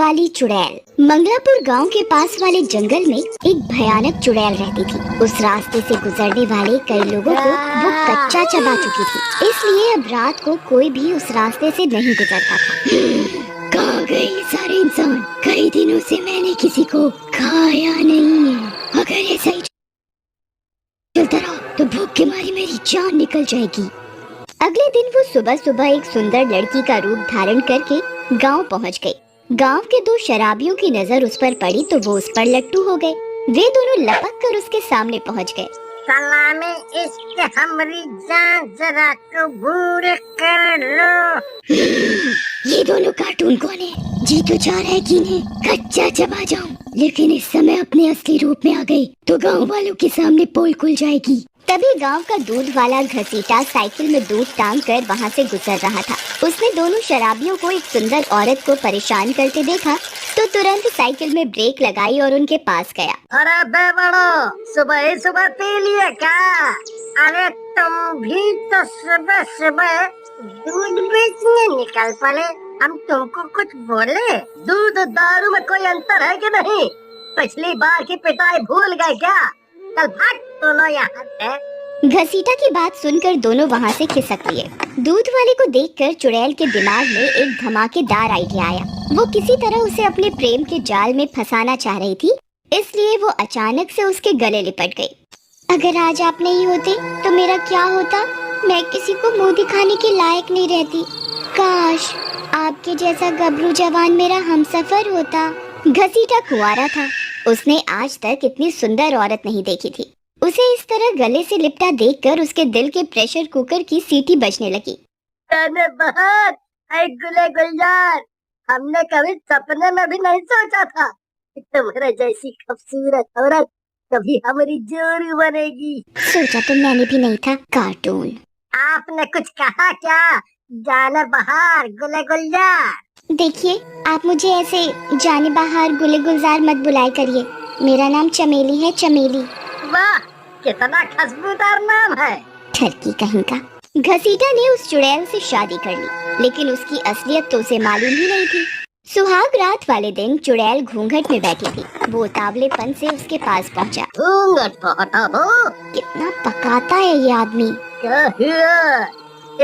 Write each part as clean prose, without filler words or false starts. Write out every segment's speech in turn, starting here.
वाली चुड़ैल। मंगलापुर गांव के पास वाले जंगल में एक भयानक चुड़ैल रहती थी। उस रास्ते से गुजरने वाले कई लोगों को वो कच्चा चबा चुकी थी, इसलिए अब रात को कोई भी उस रास्ते से नहीं गुजरता था। कहाँ गए सारे इंसान? कई दिनों से मैंने किसी को खाया नहीं है। अगर ऐसा ही चलता रहा तो भूख के मारी मेरी जान निकल जाएगी। अगले दिन वो सुबह सुबह एक सुंदर लड़की का रूप धारण करके गांव पहुंच गई। गांव के दो शराबियों की नजर उस पर पड़ी तो वो उस पर लट्टू हो गए। वे दोनों लपक कर उसके सामने पहुंच गए। सलामी इश्क हमारी जान जरा कबूल कर लो। ये दोनों कार्टून कौन है? जी तो चाह रहा है कि इन्हें कच्चा चबा जाऊं, लेकिन इस समय अपने असली रूप में आ गई तो गांव वालों के सामने पोल खुल जाएगी। तभी गांव का दूध वाला घसीटा साइकिल में दूध टांग कर वहाँ से गुजर रहा था। उसने दोनों शराबियों को एक सुंदर औरत को परेशान करते देखा तो तुरंत साइकिल में ब्रेक लगाई और उनके पास गया। अरे बेवड़ो, सुबह ही सुबह पी लिए क्या? अरे तुम भी तो सुबह सुबह दूध बेचने निकल पड़े। हम तुमको कुछ बोले? दूध दारू में कोई अंतर है कि नहीं? पिछली बार की पिटाई भूल गए क्या? चल भाग दोनों यहाँ से। घसीटा की बात सुनकर दोनों वहाँ से खिसक लिए। दूध वाले को देखकर चुड़ैल के दिमाग में एक धमाकेदार आइडिया आया। वो किसी तरह उसे अपने प्रेम के जाल में फंसाना चाह रही थी, इसलिए वो अचानक से उसके गले लिपट गई। अगर आज आप नहीं होते तो मेरा क्या होता? मैं किसी को मुंह दिखाने के लायक नहीं रहती। काश आपके जैसा गबरू जवान मेरा हमसफर होता। घसीटा कुंवारा था। उसने आज तक इतनी सुंदर औरत नहीं देखी थी। उसे इस तरह गले से लिपटा देखकर उसके दिल के प्रेशर कुकर की सीटी बजने लगी। गुले गुलजार, हमने कभी सपने में भी नहीं सोचा था कि तुम्हारे जैसी खूबसूरत औरत कभी हमारी जोड़ी बनेगी। सोचा तो मैंने भी नहीं था कार्टून। आपने कुछ कहा क्या? जाने बाहर गुले गुलजार। देखिए, आप मुझे ऐसे जाने बाहर गुले गुलजार मत बुलाया करिए। मेरा नाम चमेली है, चमेली। वाह, कितना खुशबूदार नाम है। ठरकी कहीं का। घसीटा ने उस चुड़ैल से शादी कर ली, लेकिन उसकी असलियत तो उसे मालूम ही नहीं थी। सुहाग रात वाले दिन चुड़ैल घूंघट में बैठी थी। वो उतावलेपन से उसके पास पहुंचा। घूंघट को हटा दो। कितना पकाता है ये आदमी। क्या हुआ?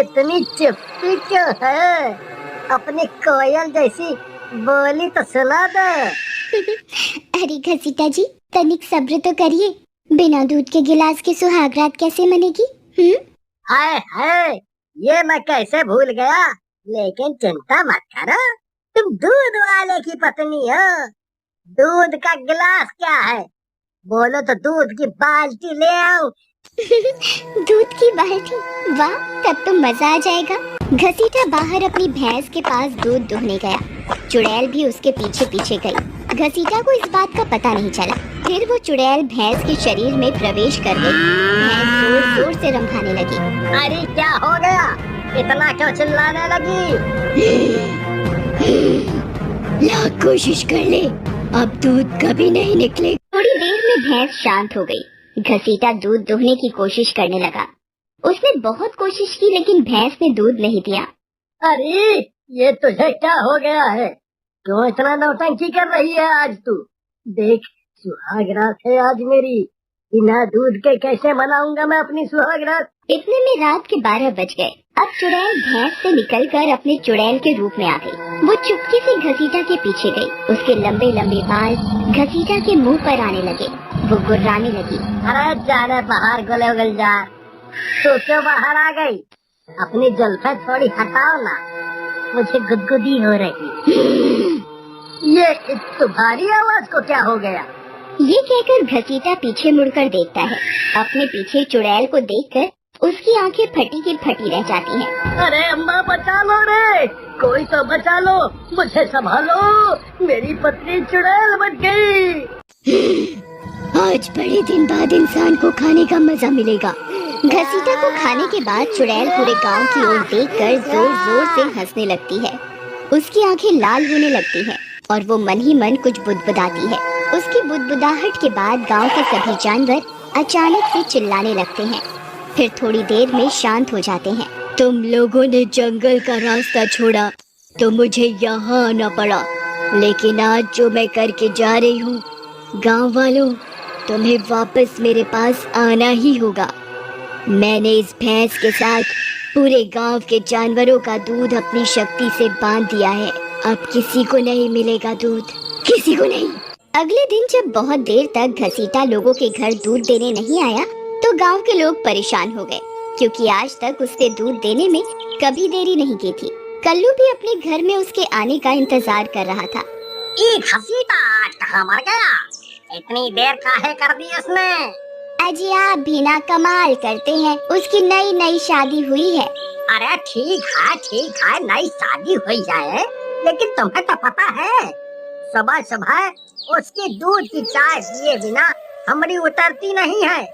इतनी चुप्पी क्यों है? अपनी कोयल जैसी बोली तो सुना दो। अरे घसीटा जी, तनिक सब्र तो करिए। बिना दूध के गिलास की सुहागरात कैसे मनेगी? हाय हाय, ये मैं कैसे भूल गया। लेकिन चिंता मत करो, तुम दूध वाले की पत्नी हो। दूध का गिलास क्या है? बोलो तो दूध की बाल्टी ले आओ। दूध की बाल्टी? वाह, तब तो मजा आ जाएगा। घसीटा बाहर अपनी भैंस के पास दूध दुहने गया। चुड़ैल भी उसके पीछे पीछे गई। घसीटा को इस बात का पता नहीं चला। फिर वो चुड़ैल भैंस के शरीर में प्रवेश कर गई। भैंस जोर जोर से रंभाने लगी। अरे क्या हो गया? इतना क्यों चिल्लाने लगी? लाख कोशिश कर ले, अब दूध कभी नहीं निकले। थोड़ी देर में भैंस शांत हो गई। घसीटा दूध दुहने की कोशिश करने लगा। उसने बहुत कोशिश की, लेकिन भैंस ने दूध नहीं दिया। अरे ये तुझे क्या हो गया है? क्यों इतना नौटंकी कर रही है आज तू? देख, सुहाग रात है आज मेरी। बिना दूध के कैसे मनाऊंगा मैं अपनी सुहाग रात? इतने में रात के 12 बज गए। अब चुड़ैल भैंस से निकलकर अपने चुड़ैल के रूप में आ गई। वो चुपके से घसीटा के पीछे गई। उसके लंबे लंबे बाल घसीटा के मुंह पर आने लगे। वो गुर्राने लगी। अरे जाने बाहर गुले गुलजार, तो क्यों बाहर आ गई? अपनी जुल्फे थोड़ी हटाओ ना, मुझे गुदगुदी हो रही। ये तुम्हारी आवाज को क्या हो गया? ये कहकर घसीटा पीछे मुड़कर देखता है। अपने पीछे चुड़ैल को देखकर उसकी आंखें फटी की फटी रह जाती हैं। अरे अम्मा, बचा लो रे, कोई तो बचा लो, मुझे संभालो, मेरी पत्नी चुड़ैल बच गई। आज बड़े दिन बाद इंसान को खाने का मजा मिलेगा। घसीटा को खाने के बाद चुड़ैल पूरे गांव की ओर देखकर जोर जोर से हंसने लगती है। उसकी आंखें लाल होने लगती हैं और वो मन ही मन कुछ बुदबुदाती है। उसकी बुदबुदाहट के बाद गांव के सभी जानवर अचानक से चिल्लाने लगते हैं। फिर थोड़ी देर में शांत हो जाते हैं। तुम लोगों ने जंगल का रास्ता छोड़ा तो मुझे यहाँ आना पड़ा। लेकिन आज जो मैं करके जा रही हूँ, गांव वालों, तुम्हें वापस मेरे पास आना ही होगा। मैंने इस भैंस के साथ पूरे गांव के जानवरों का दूध अपनी शक्ति से बांध दिया है। अब किसी को नहीं मिलेगा दूध, किसी को नहीं। अगले दिन जब बहुत देर तक घसीटा लोगों के घर दूध देने नहीं आया तो गांव के लोग परेशान हो गए, क्योंकि आज तक उसने दूध देने में कभी देरी नहीं की थी। कल्लू भी अपने घर में उसके आने का इंतजार कर रहा था। घसीटा आज कहाँ मर गया? इतनी देर काहे कर दी उसने? अजी आप भी ना कमाल करते हैं, उसकी नई नई शादी हुई है। अरे ठीक है, नई शादी हुई जाए, लेकिन तुम्हें तो पता है सुबह सुबह उसके दूध की चाय पिए बिना हमारी उतरती नहीं है।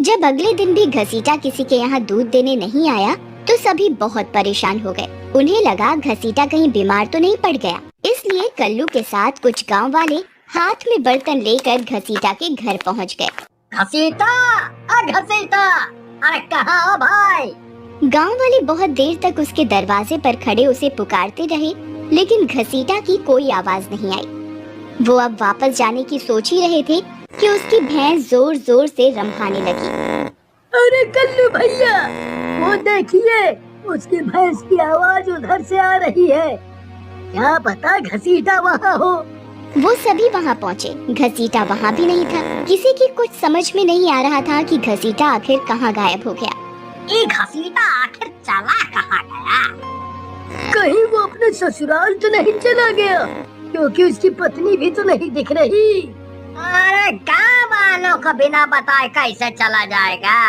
जब अगले दिन भी घसीटा किसी के यहाँ दूध देने नहीं आया तो सभी बहुत परेशान हो गए। उन्हें लगा घसीटा कहीं बीमार तो नहीं पड़ गया, इसलिए कल्लू के साथ कुछ गांव वाले हाथ में बर्तन लेकर घसीटा के घर पहुँच गए। घसीटा, घसीटा, अरे कहाँ हो भाई? गांव वाले बहुत देर तक उसके दरवाजे पर खड़े उसे पुकारते रहे, लेकिन घसीटा की कोई आवाज नहीं आई। वो अब वापस जाने की सोच ही रहे थे कि उसकी भैंस जोर जोर से रंभाने लगी। अरे कल्लू भैया, वो देखिए, उसकी भैंस की आवाज उधर से आ रही है। क्या पता घसीटा वहाँ हो। वो सभी वहाँ पहुँचे, घसीटा वहाँ भी नहीं था। किसी की कुछ समझ में नहीं आ रहा था कि घसीटा आखिर कहाँ गायब हो गया। ये घसीटा आखिर चला कहाँ गया? कहीं वो अपने ससुराल तो नहीं चला गया, क्योंकि उसकी पत्नी भी तो नहीं दिख रही। अरे गाँव वालों को बिना बताए कैसे चला जाएगा?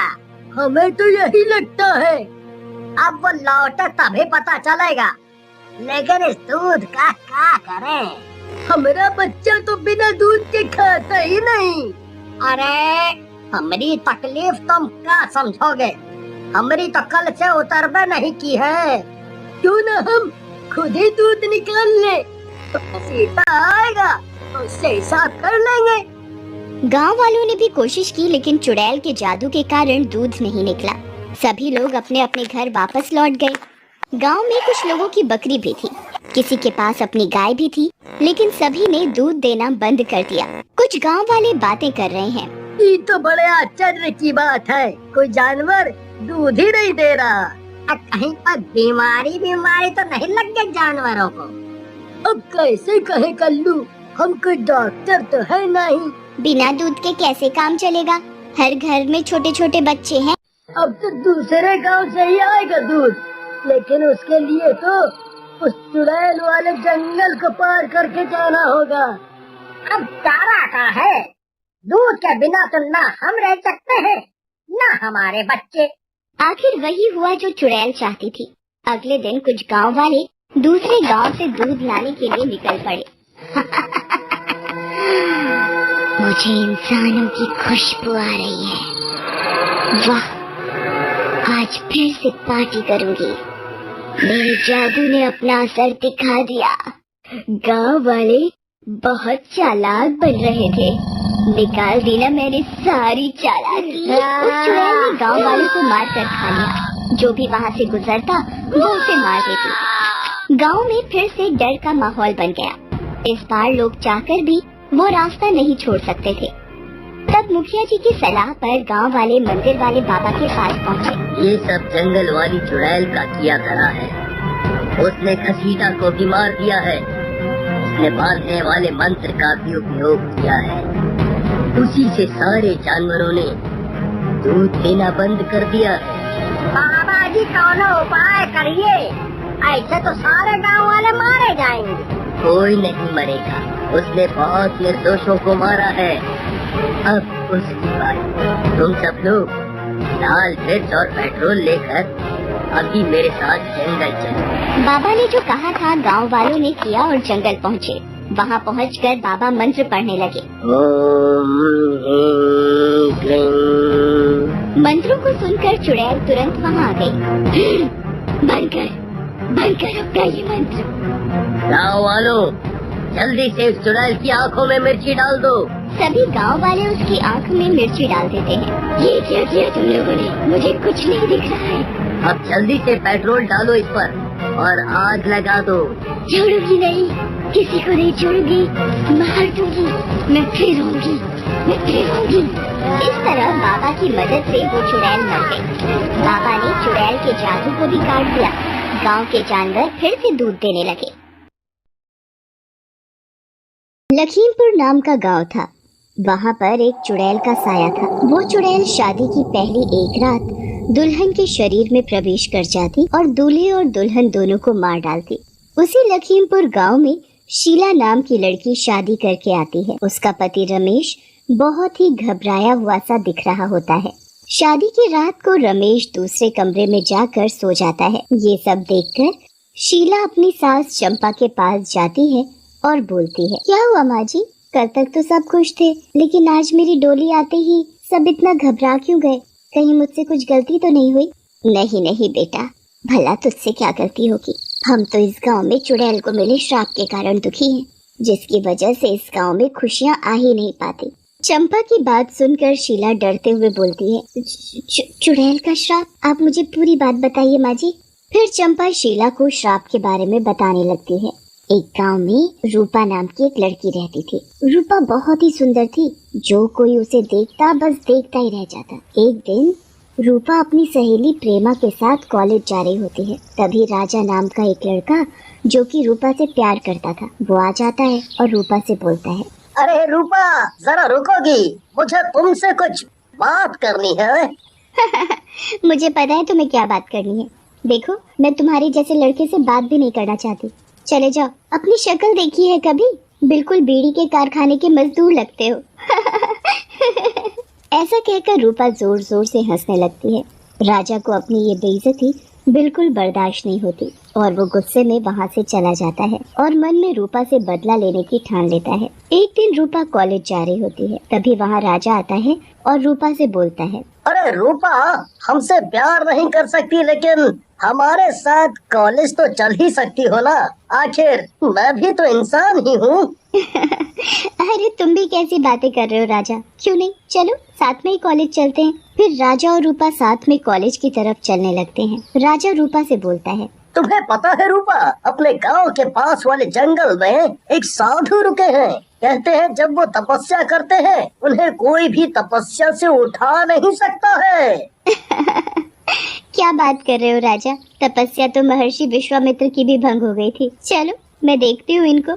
हमें तो यही लगता है। अब वो लौटे तभी पता चलेगा, लेकिन इस दूध का क्या करें? हमारा बच्चा तो बिना दूध के खाता ही नहीं। अरे हमारी तकलीफ तुम क्या समझोगे? हमारी तो कल से उतरबे नहीं की है। क्यों न हम खुद ही दूध निकाल ले, तो घसीटा आएगा, उससे हिसाब कर लेंगे। गांव वालों ने भी कोशिश की, लेकिन चुड़ैल के जादू के कारण दूध नहीं निकला। सभी लोग अपने अपने घर वापस लौट गए। गांव में कुछ लोगों की बकरी भी थी, किसी के पास अपनी गाय भी थी, लेकिन सभी ने दूध देना बंद कर दिया। कुछ गांव वाले बातें कर रहे हैं। ये तो बड़े आश्चर्य की बात है, कोई जानवर दूध ही नहीं दे रहा। कहीं पर बीमारी तो नहीं लग गई जानवरों को? अब कैसे कहे कल्लू, हम कोई डॉक्टर तो है नहीं। बिना दूध के कैसे काम चलेगा? हर घर में छोटे छोटे बच्चे हैं। अब तो दूसरे गांव से ही आएगा दूध, लेकिन उसके लिए तो उस चुड़ैल वाले जंगल को पार करके जाना होगा। अब चारा का है, दूध के बिना तो ना हम रह सकते हैं, ना हमारे बच्चे। आखिर वही हुआ जो चुड़ैल चाहती थी। अगले दिन कुछ गांव वाले दूसरे गांव से दूध लाने के लिए निकल पड़े। मुझे इंसानों की खुशबू आ रही है। वाह, आज फिर से पार्टी करूंगी। मेरे जादू ने अपना असर दिखा दिया। गांव वाले बहुत चालाक बन रहे थे। निकाल दी ना मैंने सारी चालाकी। उस चुड़ैल ने गांव वालों को मार कर खा लिया। जो भी वहाँ से गुजरता वो उसे मार देती। गांव में फिर से डर का माहौल बन गया। इस बार लोग चाहकर भी वो रास्ता नहीं छोड़ सकते थे। तब मुखिया जी की सलाह पर गांव वाले मंदिर वाले बाबा के पास पहुँचे। ये सब जंगल वाली चुड़ैल का किया करा है। उसने घसीटा को भी मार दिया है। उसने बांधने वाले मंत्र का भी उपयोग किया है। उसी से सारे जानवरों ने दूध देना बंद कर दिया है। बाबा जी कौन उपाय करिए, ऐसे तो सारे गांव वाले मारे जाएंगे। कोई नहीं मरेगा, उसने बहुत निर्दोषों को मारा है। अब उसकी बारी। तुम सब लोग लाल मिर्च और पेट्रोल लेकर अभी मेरे साथ जंगल चलो। बाबा ने जो कहा था गांव वालों ने किया और जंगल पहुँचे। वहाँ पहुँचकर बाबा मंत्र पढ़ने लगे। ओम मंत्रों को सुनकर चुड़ैल तुरंत वहाँ आ गई। बनकर अपना ये मंत्र। गाँव वालों, जल्दी से इस चुड़ैल की आँखों में मिर्ची डाल दो। सभी गांव वाले उसकी आँख में मिर्ची डाल देते हैं। ये क्या किया तुम लोगों ने? मुझे कुछ नहीं दिख रहा है। अब जल्दी से पेट्रोल डालो इस पर। और आग लगा दो। छोड़ूंगी नहीं, किसी को नहीं छोड़ूंगी, मार दूंगी, मैं फिर आऊंगी, मैं फिर आऊंगी। इस तरह बाबा की मदद से वो चुड़ैल मर गई। बाबा ने चुड़ैल के जादू को भी काट दिया। गांव के जानवर फिर से दूध देने लगे। लखीमपुर नाम का गांव था। वहाँ पर एक चुड़ैल का साया था। वो चुड़ैल शादी की पहली एक रात दुल्हन के शरीर में प्रवेश कर जाती और दूल्हे और दुल्हन दोनों को मार डालती। उसी लखीमपुर गांव में शीला नाम की लड़की शादी करके आती है। उसका पति रमेश बहुत ही घबराया हुआ सा दिख रहा होता है। शादी की रात को रमेश दूसरे कमरे में जाकर सो जाता है। ये सब देखकर शीला अपनी सास चंपा के पास जाती है और बोलती है, क्या हुआ माँ जी? कल तक तो सब खुश थे, लेकिन आज मेरी डोली आते ही सब इतना घबरा क्यों गए? कहीं मुझसे कुछ गलती तो नहीं हुई? नहीं नहीं बेटा, भला तुझसे क्या गलती होगी? हम तो इस गांव में चुड़ैल को मिले श्राप के कारण दुखी हैं, जिसकी वजह से इस गांव में खुशियां आ ही नहीं पाती। चंपा की बात सुनकर शीला डरते हुए बोलती है, चुड़ैल का श्राप? आप मुझे पूरी बात बताइए माँ जी। फिर चंपा शीला को श्राप के बारे में बताने लगती है। एक गांव में रूपा नाम की एक लड़की रहती थी। रूपा बहुत ही सुंदर थी। जो कोई उसे देखता बस देखता ही रह जाता। एक दिन रूपा अपनी सहेली प्रेमा के साथ कॉलेज जा रही होती है। तभी राजा नाम का एक लड़का जो कि रूपा से प्यार करता था, वो आ जाता है और रूपा से बोलता है, अरे रूपा, जरा रुकोगी? मुझे तुमसे कुछ बात करनी है। मुझे पता है तुम्हें क्या बात करनी है। देखो, मैं तुम्हारे जैसे लड़के से बात भी नहीं करना चाहती। चले जाओ। अपनी शक्ल देखी है कभी? बिल्कुल बीड़ी के कारखाने के मजदूर लगते हो। ऐसा कहकर रूपा जोर जोर से हंसने लगती है। राजा को अपनी ये बेइज्जती बिल्कुल बर्दाश्त नहीं होती और वो गुस्से में वहाँ से चला जाता है और मन में रूपा से बदला लेने की ठान लेता है। एक दिन रूपा कॉलेज जा रही होती है। तभी वहाँ राजा आता है और रूपा से बोलता है, अरे रूपा, हमसे प्यार नहीं कर सकती, लेकिन हमारे साथ कॉलेज तो चल ही सकती हो ना? आखिर मैं भी तो इंसान ही हूँ। अरे तुम भी कैसी बातें कर रहे हो राजा? क्यों नहीं, चलो साथ में ही कॉलेज चलते हैं। फिर राजा और रूपा साथ में कॉलेज की तरफ चलने लगते हैं। राजा रूपा से बोलता है, तुम्हें पता है रूपा, अपने गांव के पास वाले जंगल में एक साधु रुके हैं। कहते हैं जब वो तपस्या करते हैं उन्हें कोई भी तपस्या से उठा नहीं सकता है। क्या बात कर रहे हो राजा? तपस्या तो महर्षि विश्वामित्र की भी भंग हो गई थी। चलो मैं देखती हूँ इनको।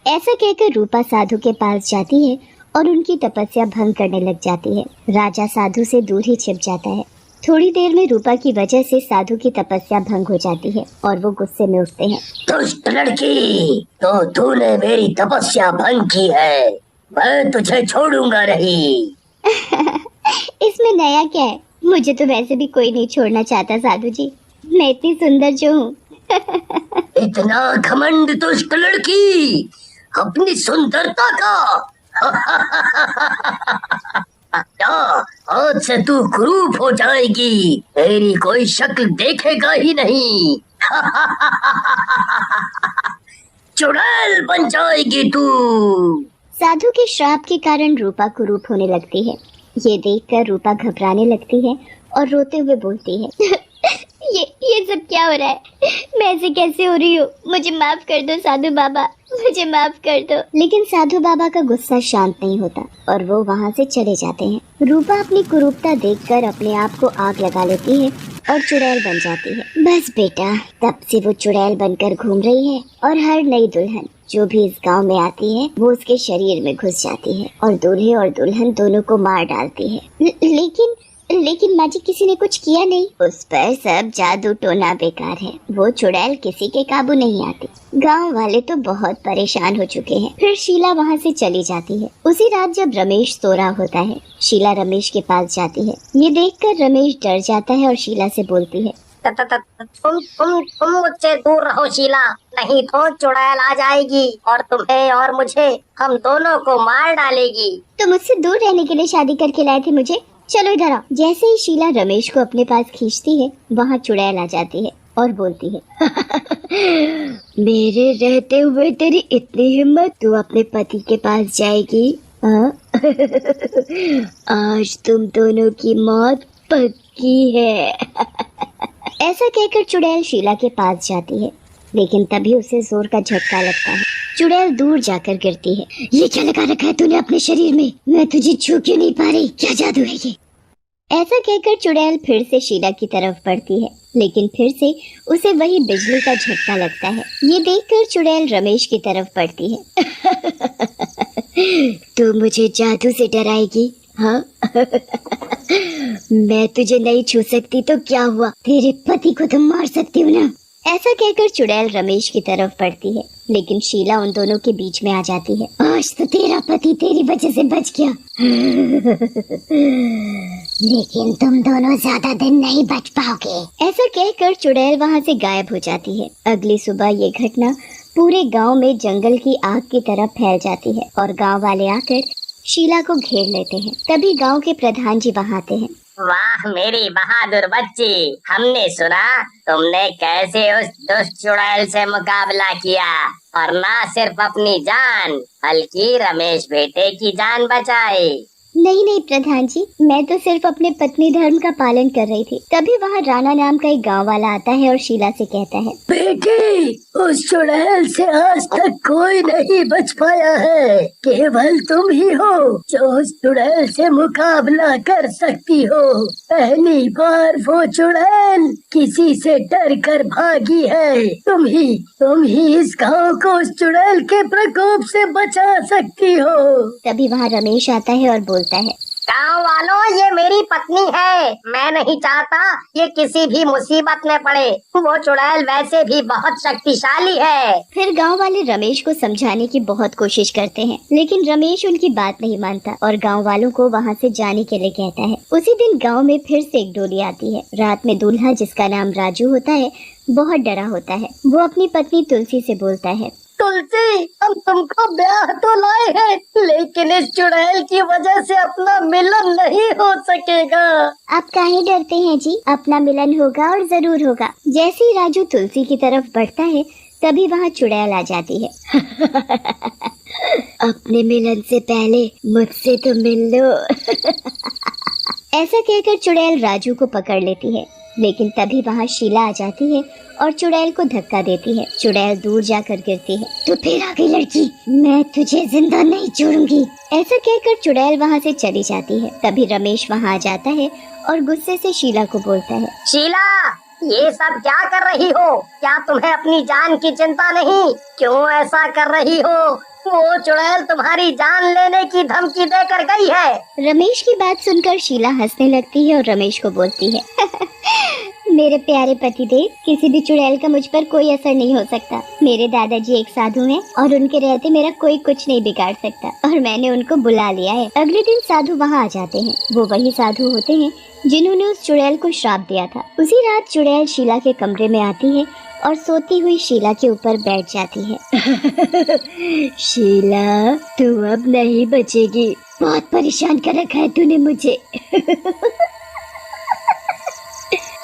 ऐसा कहकर रूपा साधु के पास जाती है और उनकी तपस्या भंग करने लग जाती है। राजा साधु से दूर ही छिप जाता है। थोड़ी देर में रूपा की वजह से साधु की तपस्या भंग हो जाती है और वो गुस्से में उठते हैं। दुष्ट लड़की, तो तूने मेरी तपस्या भंग की है, मैं तुझे छोड़ूंगा नहीं। इसमें नया क्या है? मुझे तो वैसे भी कोई नहीं छोड़ना चाहता साधु जी, मैं इतनी सुंदर जो हूँ। इतना घमंड दुष्ट लड़की, अपनी सुंदरता का। आज से तू कुरूप हो जाएगी, तेरी कोई शक्ल देखेगा ही नहीं। चुड़ैल बन जाएगी तू। साधु के श्राप के कारण रूपा कुरूप होने लगती है। ये देखकर रूपा घबराने लगती है और रोते हुए बोलती है, ये सब क्या हो रहा है? मैं ऐसे कैसे हो रही हूँ? मुझे माफ कर दो साधु बाबा, मुझे माफ कर दो। लेकिन साधु बाबा का गुस्सा शांत नहीं होता और वो वहाँ से चले जाते हैं। रूपा अपनी कुरूपता देखकर अपने आप को आग लगा लेती है और चुड़ैल बन जाती है। बस बेटा, तब से वो चुड़ैल बनकर घूम रही है और हर नई दुल्हन जो भी इस गांव में आती है वो उसके शरीर में घुस जाती है और दूल्हे और दुल्हन दोनों को मार डालती है। लेकिन माँ जी, किसी ने कुछ किया नहीं। उस पर सब जादू टोना बेकार है। वो चुड़ैल किसी के काबू नहीं आती। गांव वाले तो बहुत परेशान हो चुके हैं। फिर शीला वहाँ से चली जाती है। उसी रात जब रमेश सो रहा होता है, शीला रमेश के पास जाती है। ये देखकर रमेश डर जाता है और शीला से बोलती है, तुम मुझसे दूर रहो शीला, नहीं तो चुड़ैल आ जाएगी और तुम्हें और मुझे, हम दोनों को मार डालेगी। तो मुझसे दूर रहने के लिए शादी करके लाए थे मुझे, चलो इधर आओ। जैसे ही शीला रमेश को अपने पास खींचती है, वहाँ चुड़ैल आ जाती है और बोलती है, मेरे रहते हुए तेरी इतनी हिम्मत, तू अपने पति के पास जाएगी? आज तुम दोनों की मौत पक्की है। ऐसा कहकर चुड़ैल शीला के पास जाती है, लेकिन तभी उसे जोर का झटका लगता है। चुड़ैल दूर जाकर गिरती है। ये क्या लगा रखा है तूने अपने शरीर में? मैं तुझे छू क्यों नहीं पा रही? क्या जादू है ये? ऐसा कहकर चुड़ैल फिर से शीला की तरफ बढ़ती है, लेकिन फिर से उसे वही बिजली का झटका लगता है। ये देखकर चुड़ैल रमेश की तरफ बढ़ती है। तू मुझे जादू से डराएगी? हाँ? मैं तुझे नहीं छू सकती तो क्या हुआ? तेरे पति को तुम मार सकती हो ना? ऐसा कहकर चुड़ैल रमेश की तरफ बढ़ती है, लेकिन शीला उन दोनों के बीच में आ जाती है। आज तो तेरा पति तेरी वजह से बच गया। लेकिन तुम दोनों ज्यादा दिन नहीं बच पाओगे। ऐसा कहकर चुड़ैल वहाँ से गायब हो जाती है। अगली सुबह ये घटना पूरे गांव में जंगल की आग की तरह फैल जाती है और गांव वाले आकर शीला को घेर लेते हैं। तभी गांव के प्रधान जी वहाँ आते हैं। वाह मेरी बहादुर बच्ची, हमने सुना तुमने कैसे उस दुष्ट चुड़ैल से मुकाबला किया और ना सिर्फ अपनी जान बल्कि रमेश बेटे की जान बचाई। नहीं नहीं प्रधान जी, मैं तो सिर्फ अपने पत्नी धर्म का पालन कर रही थी। तभी वहाँ राणा नाम का एक गांव वाला आता है और शीला से कहता है, बेटी, उस चुड़ैल से आज तक कोई नहीं बच पाया है। केवल तुम ही हो जो उस चुड़ैल से मुकाबला कर सकती हो। पहली बार वो चुड़ैल किसी से डर कर भागी है। तुम ही इस गांव को उस चुड़ैल के प्रकोप से बचा सकती हो। तभी वहाँ रमेश आता है और बोलता है, गाँव वालों, ये मेरी पत्नी है। मैं नहीं चाहता ये किसी भी मुसीबत में पड़े। वो चुड़ैल वैसे भी बहुत शक्तिशाली है। फिर गांव वाले रमेश को समझाने की बहुत कोशिश करते हैं, लेकिन रमेश उनकी बात नहीं मानता और गांव वालों को वहां से जाने के लिए कहता है। उसी दिन गांव में फिर से एक डोली आती है। रात में दूल्हा, जिसका नाम राजू होता है, बहुत डरा होता है। वो अपनी पत्नी तुलसी से बोलता है, तुलसी, हम तुमको ब्याह तो लाए हैं, लेकिन इस चुड़ैल की वजह से अपना मिलन नहीं हो सकेगा। आप काहे डरते हैं जी? अपना मिलन होगा और जरूर होगा। जैसे ही राजू तुलसी की तरफ बढ़ता है, तभी वहाँ चुड़ैल आ जाती है। अपने मिलन से पहले मुझसे तो मिल लो। ऐसा कहकर चुड़ैल राजू को पकड़ लेती है, लेकिन तभी वहाँ शीला आ जाती है और चुड़ैल को धक्का देती है। चुड़ैल दूर जाकर गिरती है। तो फिर आ गई लड़की, मैं तुझे जिंदा नहीं छोड़ूंगी। ऐसा कहकर चुड़ैल वहाँ से चली जाती है। तभी रमेश वहाँ आ जाता है और गुस्से से शीला को बोलता है, शीला, ये सब क्या कर रही हो? क्या तुम्हें अपनी जान की चिंता नहीं? क्यों ऐसा कर रही हो? वो चुड़ैल तुम्हारी जान लेने की धमकी देकर गई है। रमेश की बात सुनकर शीला हंसने लगती है और रमेश को बोलती है, मेरे प्यारे पतिदेव, किसी भी चुड़ैल का मुझ पर कोई असर नहीं हो सकता। मेरे दादाजी एक साधु हैं और उनके रहते मेरा कोई कुछ नहीं बिगाड़ सकता और मैंने उनको बुला लिया है। अगले दिन साधु वहाँ आ जाते हैं। वो वही साधु होते हैं जिन्होंने उस चुड़ैल को श्राप दिया था। उसी रात चुड़ैल शीला के कमरे में आती है और सोती हुई शीला के ऊपर बैठ जाती है। शीला, तू अब नहीं बचेगी। बहुत परेशान कर रखा है तूने मुझे।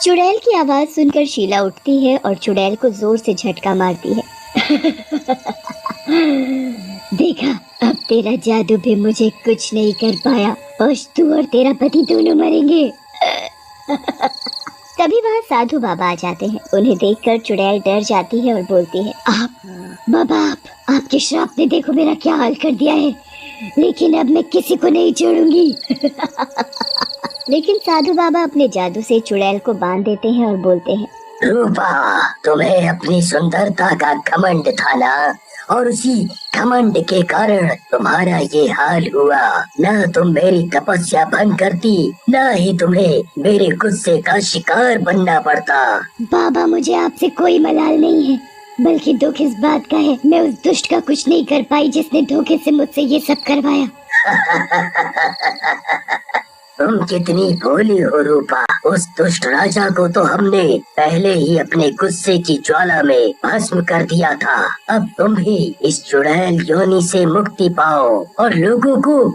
चुड़ैल की आवाज सुनकर शीला उठती है और चुड़ैल को जोर से झटका मारती है। देखा, अब तेरा जादू भी मुझे कुछ नहीं कर पाया। आज तू और तेरा पति दोनों मरेंगे। तभी वहाँ साधु बाबा आ जाते हैं। उन्हें देखकर चुड़ैल डर जाती है और बोलती है, आप बाबा, आपके श्राप ने देखो मेरा क्या हाल कर दिया है, लेकिन अब मैं किसी को नहीं छोड़ूंगी। लेकिन साधु बाबा अपने जादू से चुड़ैल को बांध देते हैं और बोलते हैं, रूपा, तुम्हें अपनी सुंदरता का घमंड था ना, और उसी घमंड के कारण तुम्हारा ये हाल हुआ। न तुम मेरी तपस्या भंग करती, न ही तुम्हें मेरे गुस्से का शिकार बनना पड़ता। बाबा, मुझे आपसे कोई मलाल नहीं है, बल्कि दुख इस बात का है, मैं उस दुष्ट का कुछ नहीं कर पाई जिसने धोखे से मुझसे ये सब करवाया। तुम कितनी भोली हो रूपा। उस दुष्ट राजा को तो हमने पहले ही अपने गुस्से की ज्वाला में भस्म कर दिया था। अब तुम भी इस चुड़ैल योनि से मुक्ति पाओ और लोगों को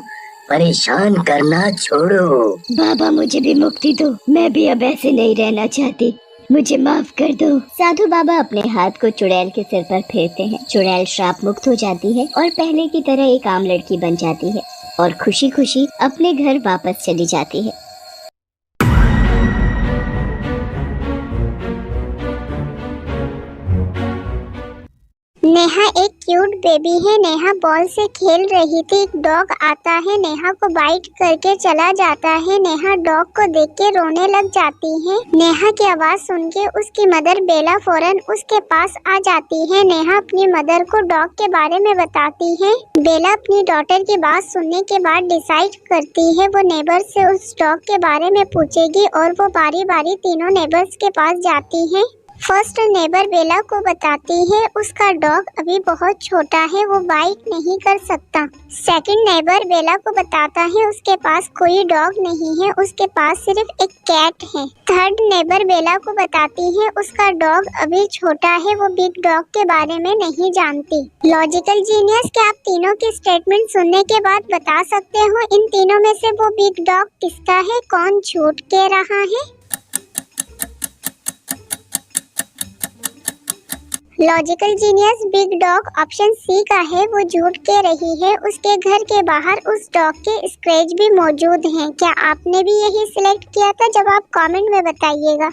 परेशान करना छोड़ो। बाबा, मुझे भी मुक्ति दो, मैं भी अब ऐसे नहीं रहना चाहती, मुझे माफ कर दो। साधु बाबा अपने हाथ को चुड़ैल के सिर पर फेरते हैं। चुड़ैल श्राप मुक्त हो जाती है और पहले की तरह एक आम लड़की बन जाती है और खुशी खुशी अपने घर वापस चली जाती है। नेहा एक क्यूट बेबी है। नेहा बॉल से खेल रही थी। एक डॉग आता है, नेहा को बाइट करके चला जाता है। नेहा डॉग को देख के रोने लग जाती है। नेहा की आवाज सुन के उसकी मदर बेला फौरन उसके पास आ जाती है। नेहा अपनी मदर को डॉग के बारे में बताती है। बेला अपनी डॉटर की बात सुनने के बाद डिसाइड करती है वो नेबर से उस डॉग के बारे में पूछेगी और वो बारी बारी तीनों नेबर्स के पास जाती है। फर्स्ट नेबर बेला को बताती है उसका डॉग अभी बहुत छोटा है, वो बाइट नहीं कर सकता। सेकंड नेबर बेला को बताता है उसके पास कोई डॉग नहीं है, उसके पास सिर्फ एक कैट है। थर्ड नेबर बेला को बताती है उसका डॉग अभी छोटा है, वो बिग डॉग के बारे में नहीं जानती। लॉजिकल जीनियस, क्या आप तीनों की स्टेटमेंट सुनने के बाद बता सकते हो इन तीनों में से वो बिग डॉग किसका है, कौन झूठ कह रहा है? Logical genius, big dog option C का है, वो झूठ कह रही है। उसके घर के बाहर उस डॉग के स्क्रैच भी मौजूद हैं। क्या आपने भी यही सिलेक्ट किया था? जवाब कमेंट में बताइएगा।